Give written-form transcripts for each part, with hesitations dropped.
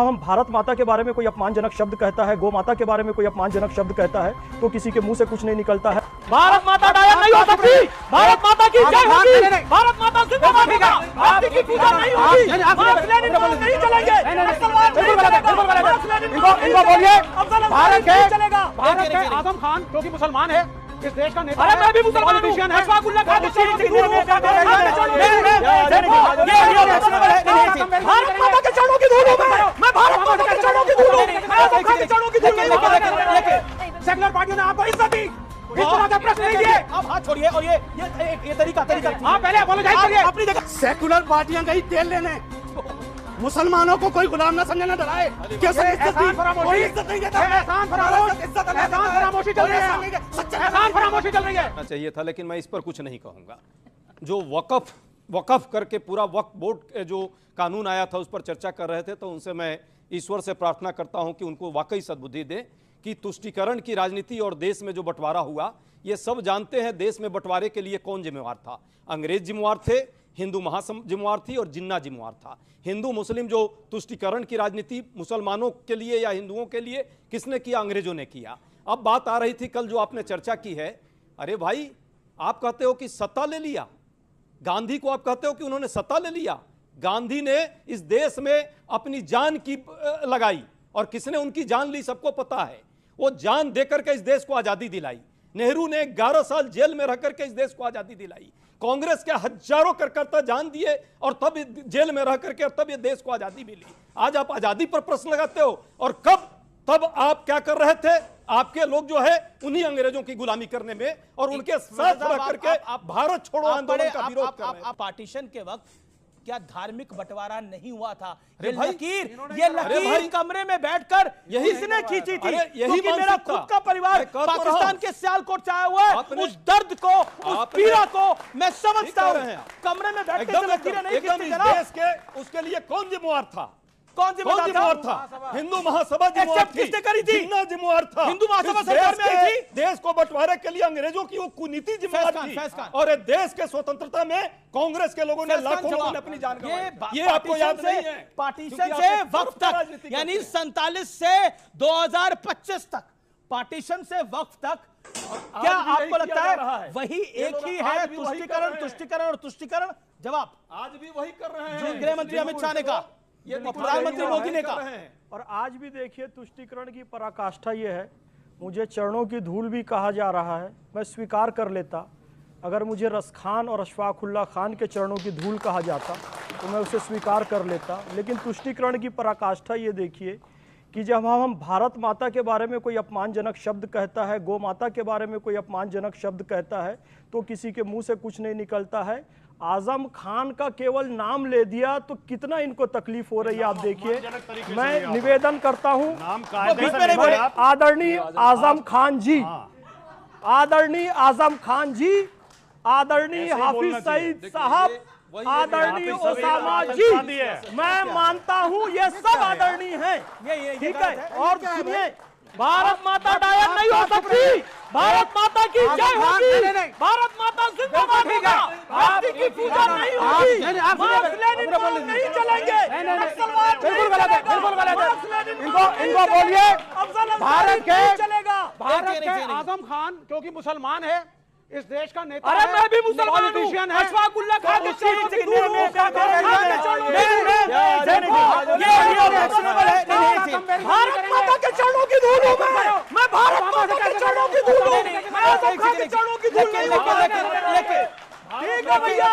हम भारत माता के बारे में कोई अपमानजनक शब्द कहता है, गौ माता के बारे में कोई अपमानजनक शब्द कहता है, तो किसी के मुंह से कुछ नहीं निकलता है। भारत माता डायन नहीं हो सकती, भारत माता की जय होगी, भारत माता जिंदाबाद होगा, आपकी की पूजा नहीं होगी, नहीं चलेंगे। इनको बोलिए भारत के आजम खान जो कि मुसलमान है, इस देश का नेता। अरे मैं भी मुसलमान हूं, अशफाकुल्लाह खान भारत माता के चरणों की धूल हूं, मैं भारत माता के चरणों की धूल हूं, मैं आजम खान के चरणों की धूल हूं। सेकुलर पार्टियों ने आपको इज्जत दी, इस तरह के प्रश्न नहीं दिए। आप हाथ छोड़िए और ये तरीका आप पहले अपोलोजाइज करिए। अपनी जगह सेकुलर पार्टियां गई तेल लेने, मुसलमानों को कोई गुलाम ना समझे, ना डराए। कैसे इज्जत नहीं देता, फरामोशी चल रही है, फरामोशी चल रही है। चाहिए था, लेकिन मैं इस पर कुछ नहीं कहूंगा। जो वक़फ़ करके पूरा वक्फ बोर्ड जो कानून आया था उस पर चर्चा कर रहे थे, तो उनसे मैं ईश्वर से प्रार्थना करता हूं कि उनको वाकई सद्बुद्धि दे कि तुष्टीकरण की राजनीति और देश में जो बंटवारा हुआ, ये सब जानते हैं देश में बंटवारे के लिए कौन जिम्मेवार था। अंग्रेज जिम्मेवार थे, हिंदू महासभा जिम्मेवार थी और जिन्ना जिम्मेवार था। हिंदू मुस्लिम जो तुष्टीकरण की राजनीति मुसलमानों के लिए या हिंदुओं के लिए किसने किया? अंग्रेजों ने किया। अब बात आ रही थी कल जो आपने चर्चा की है, अरे भाई आप कहते हो कि सत्ता ले लिया, गांधी को आप कहते हो कि उन्होंने सत्ता ले लिया। गांधी ने इस देश में अपनी जान की लगाई और किसने उनकी जान ली सबको पता है। वो जान देकर के इस देश को आजादी दिलाई। नेहरू ने 11 साल जेल में रहकर के इस देश को आजादी दिलाई। कांग्रेस के हजारों कार्यकर्ता जान दिए और तब जेल में रह करके और तब ये देश को आजादी मिली। आज आप आजादी पर प्रश्न लगाते हो और तब आप क्या कर रहे थे? आपके लोग जो है उन्हीं अंग्रेजों की गुलामी करने में और उनके साथ रह करके भारत छोड़ो आंदोलन का विरोध कर रहे हैं। पार्टीशन के वक्त क्या धार्मिक बंटवारा नहीं हुआ था? ये लकीर कमरे में बैठकर इसने खींची थी, क्योंकि मेरा खुद का परिवार पाकिस्तान के सियालकोट से आया हुआ है। उस दर्द को, उस पीड़ा को मैं समझता हूं। कमरे में बैठ के लकीरें नहीं खींचती जनाब। देश के उसके लिए कौन जिम्मेवार था? कौन जिम्मेवार था? हिंदू महासभा जिम्मेवार थी, किसने करी थी? जिन्ना जिम्मेवार था। हिंदू महासभा सरकार में आई थी। देश को बंटवारे के लिए अंग्रेजों की वो कुनीति जिम्मेवार थी और देश के स्वतंत्रता में कांग्रेस के लोगों ने लाखों लोगों ने अपनी जान गंवाई। ये आपको याद नहीं है? पार्टीशन से वक्त तक, यानी 47 से 2025 तक, पार्टीशन से वक्त तक, क्या आपको लगता है वही एक ही है? तुष्टीकरण और तुष्टीकरण। जवाब आज भी वही कर रहे हैं। जो गृह मंत्री अमित शाह ने कहा, प्रधानमंत्री मोदी ने कहा। और आज भी देखिए तुष्टीकरण की पराकाष्ठा ये है। मुझे चरणों की धूल भी कहा जा रहा है, मैं स्वीकार कर लेता। अगर मुझे रसखान और अशफाकुल्लाह खान के चरणों की धूल कहा जाता तो मैं उसे स्वीकार कर लेता। लेकिन तुष्टीकरण की पराकाष्ठा ये देखिए कि जब हम भारत माता के बारे में कोई अपमानजनक शब्द कहता है, गौ माता के बारे में कोई अपमानजनक शब्द कहता है, तो किसी के मुंह से कुछ नहीं निकलता है। आजम खान का केवल नाम ले दिया तो कितना इनको तकलीफ हो रही है, आप देखिए। मैं निवेदन करता हूं, आदरणीय आजम खान जी, आदरणीय आजम खान जी, आदरणीय हाफिज सईद साहब, आदरणीय ओसामा जी, मैं मानता हूं ये सब आदरणीय हैं, ठीक है। और सुनिए, भारत माता डायन नहीं हो सकती, भारत माता की जय होगी, भारत माता जिंदाबाद होगा, आपकी की पूजा नहीं होगी, नहीं चलेंगे। इनको बोलिए भारत के आजम खान जो कि मुसलमान है, इस देश का नेता। अरे मैं भी मुसलमान हूं, अशफाकुल्लाह खान के चरणों की धूल हूं, भारत माता के चरणों की धूल हूं, मैं भारत माता के चरणों की धूल हूं, मैं आजम खान के चरणों की धूल नहीं हूं। ठीक है भैया,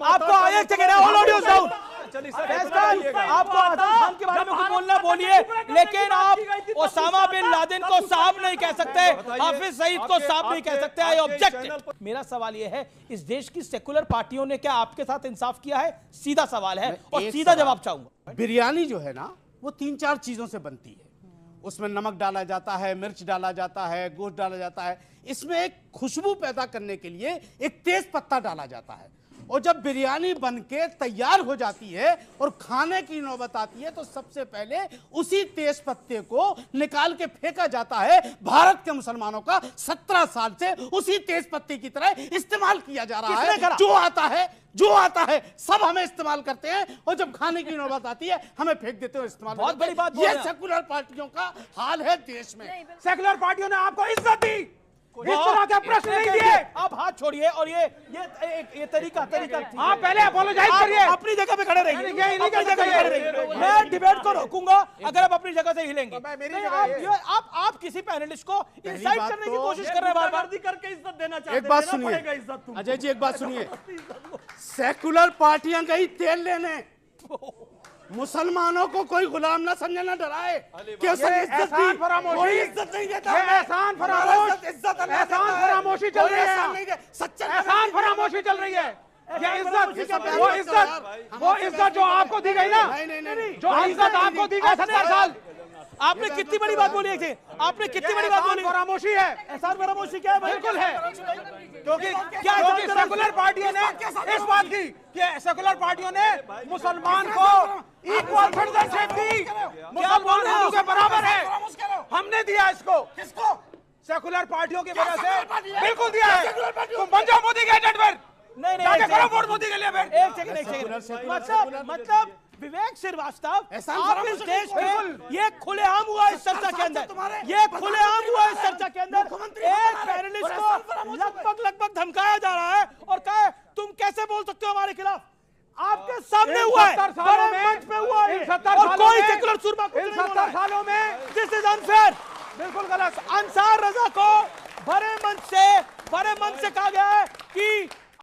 आपको आगे से कहना है, ऑडियो साउंड। आपको आजम खान के बारे में कुछ बोलना बोलिए, लेकिन आप ओसामा बिन लादेन को साहब नहीं कह सकते, हाफिज सईद को साहब नहीं कह सकते। I object. मेरा सवाल यह है, इस देश की सेकुलर पार्टियों ने क्या आपके साथ इंसाफ किया है? सीधा सवाल है और सीधा जवाब चाहूंगा। बिरयानी जो है ना, वो 3-4 चीजों से बनती है। उसमें नमक डाला जाता है, मिर्च डाला जाता है, गोश्त डाला जाता है। इसमें एक खुशबू पैदा करने के लिए एक तेज पत्ता डाला जाता है। और जब बिरयानी बनके तैयार हो जाती है और खाने की नौबत आती है तो सबसे पहले उसी तेज पत्ते को निकाल के फेंका जाता है। भारत के मुसलमानों का 17 साल से उसी तेज पत्ते की तरह इस्तेमाल किया जा रहा है। जो आता है जो आता है सब हमें इस्तेमाल करते हैं, और जब खाने की नौबत आती है हमें फेंक देते हो इस्तेमाल। बहुत बड़ी बात बोल ये रहे हैं। सेकुलर पार्टियों का हाल है देश में। सेकुलर पार्टियों ने आपको इज्जत दी, इस तरह के प्रश्न नहीं दिए। आप हाथ छोड़िए और ये तरीका आप पहले अपोलोजाइज करिए, अपनी जगह पे खड़े रहिए, ये नहीं अपनी कर जगह पे सकते। खड़े रहिए। मैं डिबेट को रोकूंगा अगर आप अपनी जगह से हिलेंगे। मेरी नहीं, जगह आप किसी पैनलिस्ट को इंसाइट बात करने की तो- कोशिश कर रहे हैं बार-बार। गुंडागर्दी करके इज्जत देना चाहते एक बात देना सुनिए पड़ेगा इज्जत तुमको। अजय जी, एक बात सुनिए, सेकुलर पार्टियां गई तेल लेने, मुसलमानों को कोई गुलाम ना समझे, ना डराए कि उसे इज्जत एहसान दी, फरामोशी, कोई इज्जत नहीं देता, ये एहसान फरामोश, एहसान फरामोशी चल रही है, सच्चा एहसान फरामोशी चल रही है। ये इज्जत, वो इज्जत जो आपको दी गई ना, जो इज्जत आपको दी गई 70 साल, आपने कितनी बड़ी बात बोली थी, आपने कितनी बड़ी बात बोली। फरामोशी है, एहसान फरामोशी क्या है भाई? बिल्कुल है, क्योंकि सेकुलर पार्टियों ने इस बात की कि सेकुलर पार्टियों ने मुसलमान को इक्वल सिटीजनशिप दी, मुसलमान हिंदू के बराबर है, हमने दिया इसको, किसको? सेकुलर पार्टियों की वजह से बिल्कुल दिया है। तुम बन जाओ मोदी के एजेंट फिर, नहीं जाके एक करो सेकंड। वोट मोदी के लिए फिर। एक सेकंड, मतलब विवेक श्रीवास्तव, एहसान आप फरामोश इस देश बिल्कुल। में ये खुलेआम हुआ इस चर्चा के अंदर, ये खुलेआम हुआ इस चर्चा के अंदर एक पैनलिस्ट को लगभग धमकाया जा रहा है और कहा तुम कैसे बोल सकते हो हमारे खिलाफ। आपके सामने हुआ है, 70 सालों बड़े में, मंच पे हुआ है, इन 70 और सालों कोई में, सेकुलर सुरमा कुछ इन नहीं बोला 70 है। सालों में दिस इज अनफेयर। बिल्कुल गलत। अंसार रजा को बड़े मंच से कहा गया है कि